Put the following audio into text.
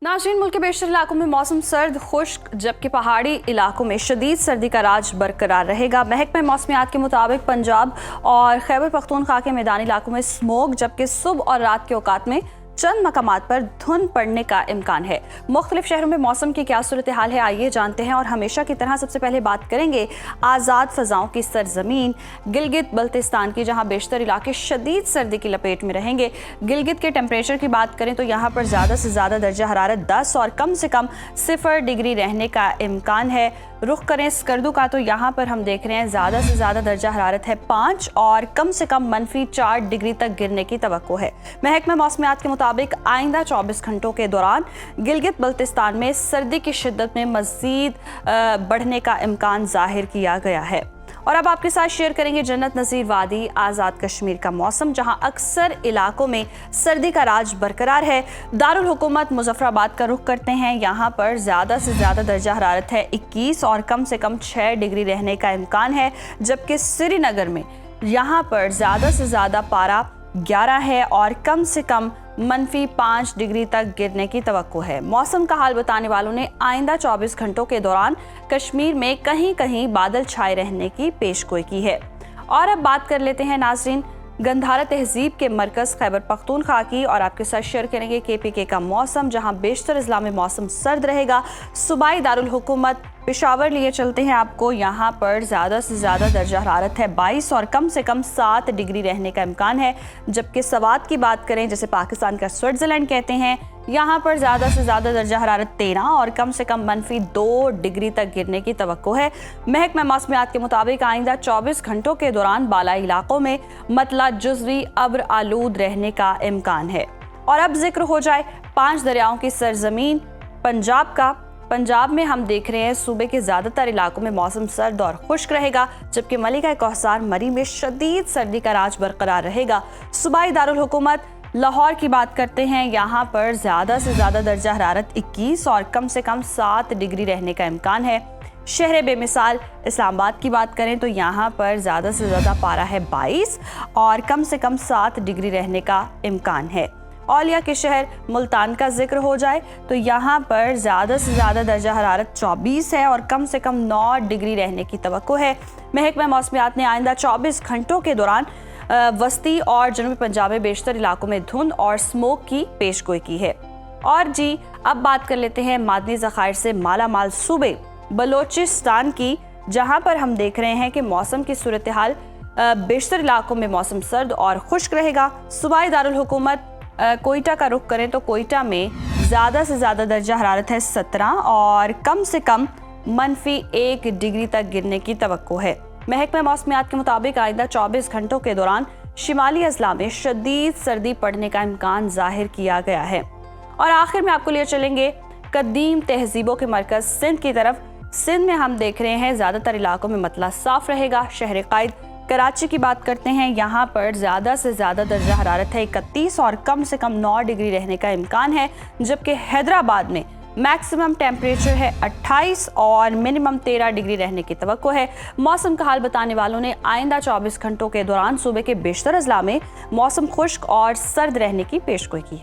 नाज़रीन, मुल्क के बेशतर इलाकों में मौसम सर्द खुश्क, जबकि पहाड़ी इलाकों में शदीद सर्दी का राज बरकरार रहेगा। महकमे मौसमियात के मुताबिक पंजाब और खैबर पख्तूनख्वा के मैदानी इलाकों में स्मोक, जबकि सुबह और रात के औकात में चंद मकामात पर धुंध पड़ने का इम्कान है। मुख्तलिफ शहरों में मौसम की क्या सूरत हाल है, आइए जानते हैं। और हमेशा की तरह सबसे पहले बात करेंगे आज़ाद फ़ज़ाओं की सरजमीन गिलगित बल्तिस्तान की, जहां बेशतर इलाके शदीद सर्दी की लपेट में रहेंगे। गिलगित के टेम्परेचर की बात करें तो यहाँ पर ज़्यादा से ज़्यादा दर्जा हरारत 10 और कम से कम 0 डिग्री रहने का इम्कान है। रुख करें स्कर्दू का तो यहाँ पर हम देख रहे हैं ज़्यादा से ज़्यादा दर्जा हरारत है 5 और कम से कम -4 डिग्री तक गिरने की तवक्को है। महकमा मौसमियात के मुताबिक आइंदा 24 घंटों के दौरान गिलगित बल्तिस्तान में सर्दी की शिद्दत में मज़ीद बढ़ने का इम्कान जाहिर किया गया है। और अब आपके साथ शेयर करेंगे जन्नत नज़ीर वादी आज़ाद कश्मीर का मौसम, जहां अक्सर इलाकों में सर्दी का राज बरकरार है। दारुल हुकूमत मुजफ्फराबाद का रुख करते हैं। यहां पर ज़्यादा से ज़्यादा दर्जा हरारत है 21 और कम से कम 6 डिग्री रहने का इम्कान है, जबकि श्रीनगर में यहां पर ज़्यादा से ज़्यादा पारा 11 है और कम से कम -5 डिग्री तक गिरने की तवक्को है। मौसम का हाल बताने वालों ने आइंदा 24 घंटों के दौरान कश्मीर में कहीं कहीं बादल छाए रहने की पेशगोई की है। और अब बात कर लेते हैं नाज़रीन गंधारा तहजीब के मरकज़ खैबर पख्तूनख्वा की, और आपके साथ शेयर करेंगे KPK का मौसम, जहां बेशतर अजला में मौसम सर्द रहेगा। सूबाई दारुल हुकूमत पेशावर लिए चलते हैं आपको। यहाँ पर ज़्यादा से ज़्यादा दर्जा हरारत है 22 और कम से कम 7 डिग्री रहने का इम्कान है। जबकि सवात की बात करें, जैसे पाकिस्तान का स्विट्ज़रलैंड कहते हैं, यहाँ पर ज़्यादा से ज़्यादा दर्जा हरारत 13 और कम से कम -2 डिग्री तक गिरने की तवक्को है। महकमा मौसमियात के मुताबिक आइंदा 24 घंटों के दौरान बालाई इलाकों में मतला जुज़वी अब्र आलूद रहने का इम्कान है। और अब जिक्र हो जाए 5 दरियाओं की सरजमीन पंजाब का। पंजाब में हम देख रहे हैं सूबे के ज़्यादातर इलाकों में मौसम सर्द और खुश्क रहेगा, जबकि मलिका कौसार मरी में शदीद सर्दी का राज बरकरार रहेगा। सूबाई दारुल हुकूमत लाहौर की बात करते हैं। यहाँ पर ज़्यादा से ज़्यादा दर्जा हरारत 21 और कम से कम 7 डिग्री रहने का इम्कान है। शहर बेमिसाल इस्लामाबाद की बात करें तो यहाँ पर ज़्यादा से ज़्यादा पारा है 22 और कम से कम 7 डिग्री रहने का इम्कान है। औलिया के शहर मुल्तान का जिक्र हो जाए तो यहाँ पर ज़्यादा से ज़्यादा दर्जा हरारत 24 है और कम से कम 9 डिग्री रहने की तवक्को है। महकमा मौसमियात ने आइंदा 24 घंटों के दौरान वस्ती और जनूबी पंजाब में बेशतर इलाकों में धुंध और स्मोक की पेशगोई की है। और जी, अब बात कर लेते हैं मादनी ज़खायर से माला माल सूबे बलोचिस्तान की, जहाँ पर हम देख रहे हैं कि मौसम की सूरत हाल बेशतर इलाकों में मौसम सर्द और खुश्क रहेगा। सूबाई दारुल हुकूमत कोयटा का रुख करें तो कोयटा में ज़्यादा से ज़्यादा दर्जा हरारत है 17 और कम से कम -1 डिग्री तक गिरने की तवक्को है। महकमा मौसमियात के मुताबिक आइंदा 24 घंटों के दौरान शिमाली अजला में शदीद सर्दी पड़ने का इम्कान जाहिर किया गया है। और आखिर में आपको लिए चलेंगे कदीम तहजीबों के मरकज़ सिंध की तरफ। सिंध में हम देख रहे हैं ज़्यादातर इलाकों में मतला साफ रहेगा। शहर कायद कराची की बात करते हैं, यहाँ पर ज़्यादा से ज़्यादा दर्जा हरारत है 31 और कम से कम 9 डिग्री रहने का इम्कान है। जबकि हैदराबाद में मैक्सिमम टेम्परेचर है 28 और मिनिमम 13 डिग्री रहने की तवक्को है। मौसम का हाल बताने वालों ने आइंदा 24 घंटों के दौरान सूबे के बेशतर अजला में मौसम खुश्क और सर्द रहने की पेशगोई की।